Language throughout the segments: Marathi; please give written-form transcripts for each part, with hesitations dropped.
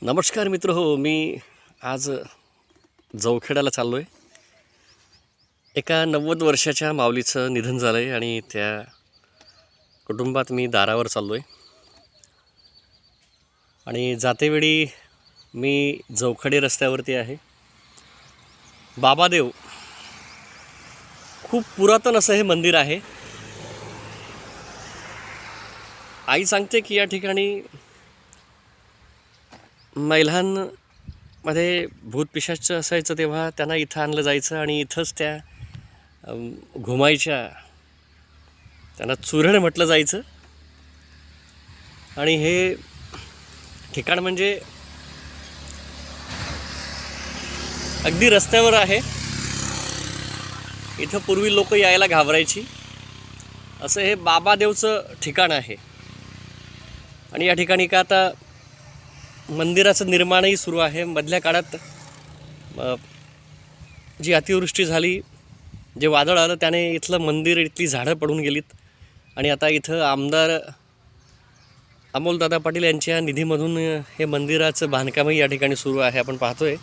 नमस्कार मित्र हो, मी आज जवखेड्याला चाललो आहे. एका 90 वर्षाच्या माऊलीचं निधन झालं आहे आणि त्या कुटुंबात मी दारावर चाललो आहे. आणि जातेवेळी मी जवखेडे रस्त्यावरती आहे. बाबादेव खूप पुरातन असं हे मंदिर आहे. आई सांगते की या ठिकाणी महिलांमध्ये भूतपिशाच असायचं तेव्हा त्यांना इथं आणलं जायचं आणि इथंच त्या घुमायच्या. त्यांना चुरण म्हटलं जायचं. आणि हे ठिकाण म्हणजे अगदी रस्त्यावर आहे. इथं पूर्वी लोक यायला घाबरायची. असं हे बाबादेवचं ठिकाण आहे. आणि या ठिकाणी का आता मंदिराचं निर्माणही सुरू आहे. मधल्या काळात जी अतिवृष्टी झाली, जे वादळ आलं, त्याने इथलं मंदिर, इथली झाडं पडून गेलीत. आणि आता इथं आमदार अमोलदादा पाटील यांच्या निधीमधून हे मंदिराचं बांधकामही या ठिकाणी सुरू आहे, आपण पाहतोय.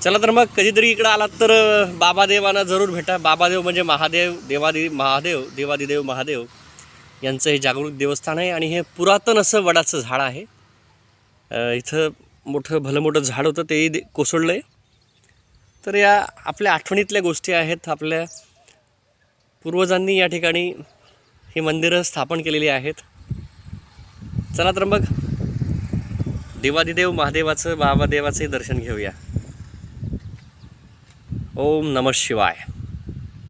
चला तर मग कधीतरी इकडं आलात तर बाबादेवांना जरूर भेटा. बाबादेव म्हणजे महादेव, देवादिदेव महादेव यांचं हे जागृत देवस्थान आहे. आणि हे पुरातन असं वडाचं झाड आहे. इथं भलं मोठं झाड होतं, तेही कोसळलं आहे. तर या आपल्या आठवणीतल्या गोष्टी आहेत. आपल्या पूर्वजांनी या ठिकाणी ही मंदिरं स्थापन केलेली आहेत. चला तर मग देवादिदेव महादेवाचं, बाबादेवाचंही दर्शन घेऊया. ओम नमः शिवाय.